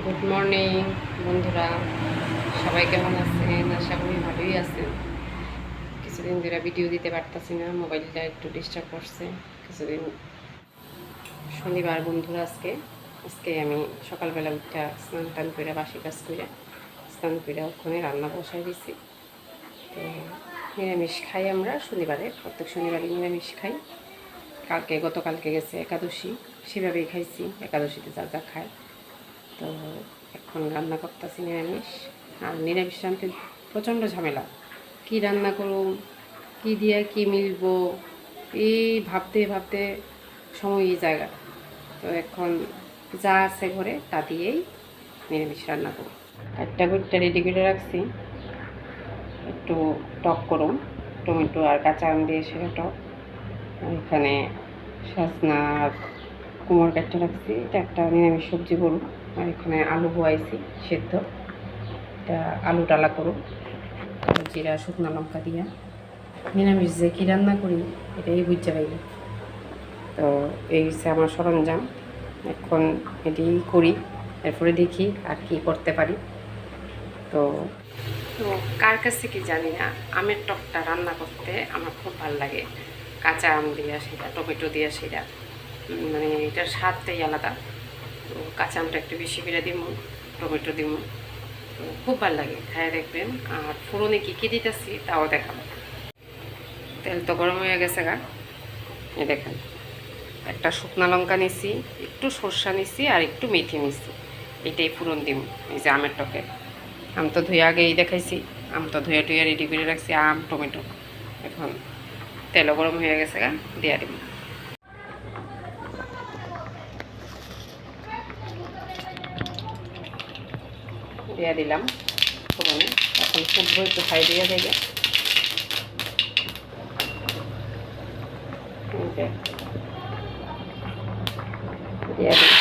Good morning বন্ধুরা, সবাই কেমন আছেন? আশা করি ভালোই আছেন। কিছুদিন ধরে ভিডিও দিতে পারতাছি না, মোবাইলটা একটু ডিস্টার্ব করছে কিছুদিন। শনিবার বন্ধুরা, আজকে আমি সকালবেলা উঠা স্নান টান করে বাসি কাজ করে স্নান করে ওখানে রান্না বসাই দিছি। তো নিরামিষ খাই আমরা শনিবারে, প্রত্যেক শনিবারে নিরামিষ খাই। গতকালকে গেছে একাদশী, সেভাবেই খাইছি, একাদশীতে যা যা খায়। তো এখন রান্না করতেছি নিরামিষ। আর নিরামিষ রাঁধতে প্রচণ্ড ঝামেলা, কি রান্না করুম, কি দিয়ে কি মিলবো, এই ভাবতে ভাবতে সময়ই জায়গা। তো এখন যা আছে ঘরে তা দিয়েই নিরামিষ রান্না করব। একটা গুড়টা রেডি করে রাখছি, একটু টক করুম, টমেটো আর কাঁচা আম দিয়ে সেটা টক। এখানে সজনা আর কুমড় কাটতে রাখছি, এটা একটা নিরামিষ সবজি করুন। আর এখানে আলু বোয়াইছি সেদ্ধ, এটা আলু টালা করুন, জিরা শুকনো লঙ্কা দিয়া। নিরামিষ যে কী রান্না করি এটাই বুঝতে পারি। তো এই হচ্ছে আমার সরঞ্জাম, এখন এটি করি, এরপরে দেখি আর কি করতে পারি। তো তো কার কাছে কি জানি না, আমের টকটা রান্না করতে আমার খুব ভালো লাগে। কাঁচা আম দিয়া সেটা, টমেটো দিয়া সেটা, মানে এটার স্বাদটাই আলাদা। তো কাঁচা আমটা একটু বেশি করে দিব, টমেটো দিব, তো খুব ভালো লাগে, খায় দেখবেন। আর ফোড়নে কী কী দিতেছি তাও দেখাবো। তেল তো গরম হয়ে গেছে গা, এ দেখেন, একটা শুকনো লঙ্কা নিছি, একটু সর্ষা নিছি আর একটু মেথি নিছি, এটাই ফোড়ন দিব। এই যে আমের টকে আম তো ধুয়ে আগেই দেখাইছি, আম তো ধুয়ে টুয়ে রেডি করে রাখছি, আম টমেটো। এখন তেলও গরম হয়ে গেছে গা, দিয়ে দিব। দিয়ে দিলাম ফোড়নে, এখন ফুটবো, একটু ফ্রাই দিয়ে দেবে। দিয়ে দিলাম,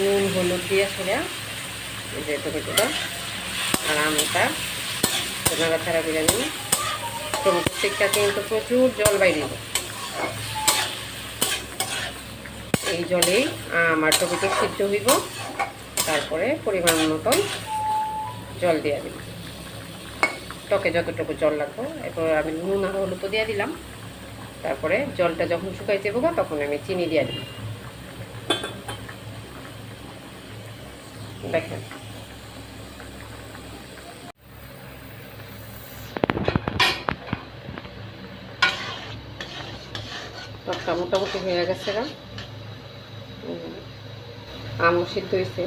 নুন হলুদ দিয়ে সেটা, এই যে টমেটোটা আর আমটা নাড়াচাড়া করে নিই। টমেটোর থেকে কিন্তু প্রচুর জল বাইরে নেব, এই জলেই আমার টমেটো সিদ্ধ হইব। তারপরে পরিমাণ মতন জল দিয়ে দিব, টকে যতটুকু জল লাগবে। এরপর আমি নুন আর হলুদ দিয়ে দিলাম। তারপরে জলটা যখন শুকাই যাবো তখন আমি চিনি দিয়ে দিই। দেখেন টকটা মোটামুটি হয়ে গেছে না, আমও সিদ্ধ হয়েছে,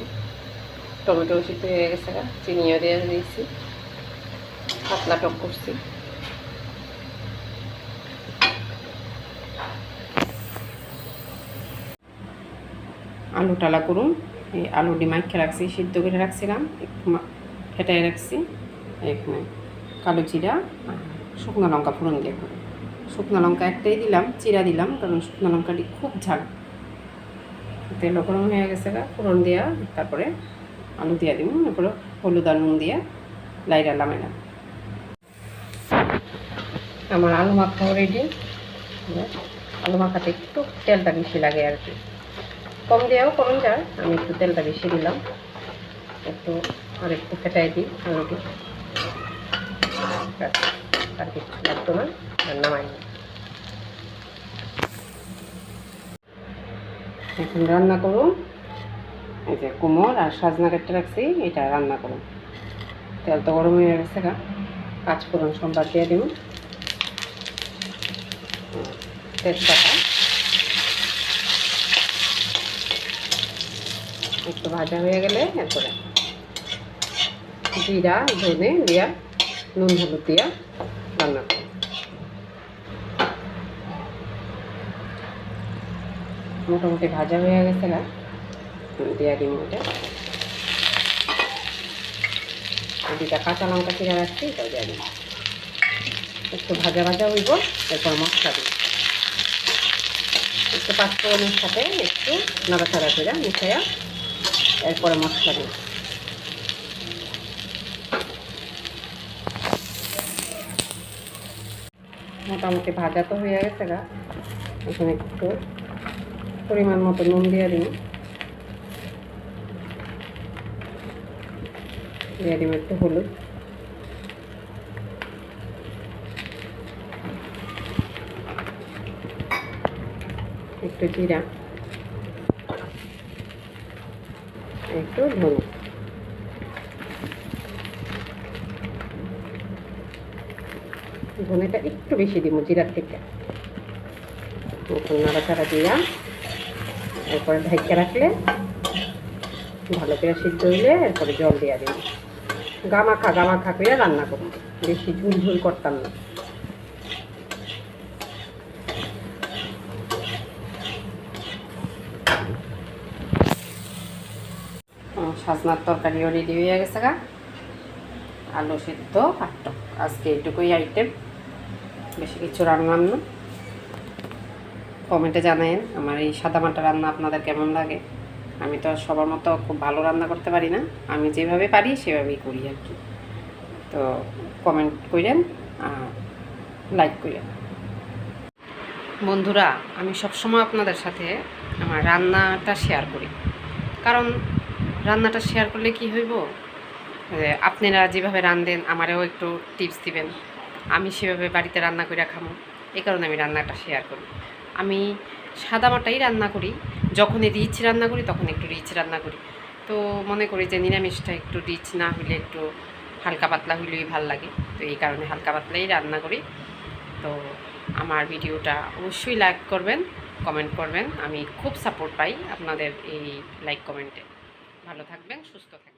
টমেটো সিদ্ধ হয়ে গেছে গা, চিনিও দিয়ে দিয়েছি, পাতলা টক করছি। আলু টালা করুন, এই আলু ডিমাইকে রাখছি, সিদ্ধ করে রাখছিলাম, একটু ফেটাই রাখছি। এখানে কালো জিরা শুকনো লঙ্কা ফোড়ন দিয়ে করুন। শুকনো লঙ্কা একটাই দিলাম, চিরা দিলাম, কারণ শুকনো লঙ্কাটি খুব ঝাল। তেল গরম হয়ে গেছে গা, ফোড়ন দেওয়া, তারপরে আলু দিয়ে দিব, তারপরে হলুদ আর নুন দিয়ে লাইরা লামাইলাম। আমার আলু মাখাও রেডি। আলু মাখাতে একটু তেলটা বেশি লাগে আর কি, কম দিয়েও কমন যায়, আমি একটু তেলটা বেশি দিলাম, একটু আর একটু ফেটাই দিই আলুটি, আর কিছু লাগতো না, নামাই। এখন রান্না করুন, এই যে কুমড় আর সজনা কেটে রাখছি, এটা রান্না করুন। তেল তো গরম হয়ে গেছে গা, পাঁচফোড়ন সম্বার দিয়ে দিব, তেজপাতা একটু ভাজা হয়ে গেলে এরপরে জিরা ধনে দিয়া নুন হলুদ দিয়া রান্না করুন। মোটামুটি ভাজা হয়ে গেছে গা, দিয়া দিন ওটা, দুটা কাঁচা লঙ্কা চিরা রাখছি, এটাও দিয়ে দিন। একটু ভাজা ভাজা হইব, এরপর মশলা দিই, একটু পাঁচফোড়নের সাথে একটু নাড়াচাড়া করে মিশাইয়া এরপরে মশলা দিই। মোটামুটি ভাজা তো হয়ে গেছে গা। এখন একটু পরিমাণ মতো নুন দিয়ে দিই, দিয়ে দিব একটু হলুদ, একটু জিরা, একটু ধনে। ধনেটা একটু বেশি দিব জিরার থেকে। নাড়াচাড়া দিয়া এরপরে ঢাইকে রাখলে ভালো করে সিদ্ধ হইলে এরপরে জল দিয়া দিই। গামাখা করে রান্না করব, বেশি ঝুল ঝুল করতাম না। সাজনার তরকারিও রেডি হয়ে গেছে গা। আলু সিদ্ধ পাটক, আজকে এইটুকুই আইটেম, বেশি কিছু রান্নার না। কমেন্টে জানায়েন আমার এই সাদামাটা রান্না আপনাদের কেমন লাগে। আমি তো সবার মতো খুব ভালো রান্না করতে পারি না, আমি যেভাবে পারি সেভাবেই করি আর কি। তো কমেন্ট করেন, লাইক করেন। বন্ধুরা, আমি সবসময় আপনাদের সাথে আমার রান্নাটা শেয়ার করি, কারণ রান্নাটা শেয়ার করলে কি হইব, আপনারা যেভাবে রান্ধেন আমারও একটু টিপস দিবেন, আমি সেভাবে বাড়িতে রান্না করে খাবো। এই কারণে আমি রান্নাটা শেয়ার করি। আমি সাদামাটাই রান্না করি, যখনই রিচ রান্না করি তখন একটু রিচ রান্না করি। তো মনে করি যে নিরামিষটা একটু রিচ না হলে একটু হালকা পাতলা হইলেই ভাল লাগে, তো এই কারণে হালকা পাতলাই রান্না করি। তো আমার ভিডিওটা অবশ্যই লাইক করবেন, কমেন্ট করবেন, আমি খুব সাপোর্ট পাই আপনাদের এই লাইক কমেন্টে। ভালো থাকবেন, সুস্থ থাকবেন।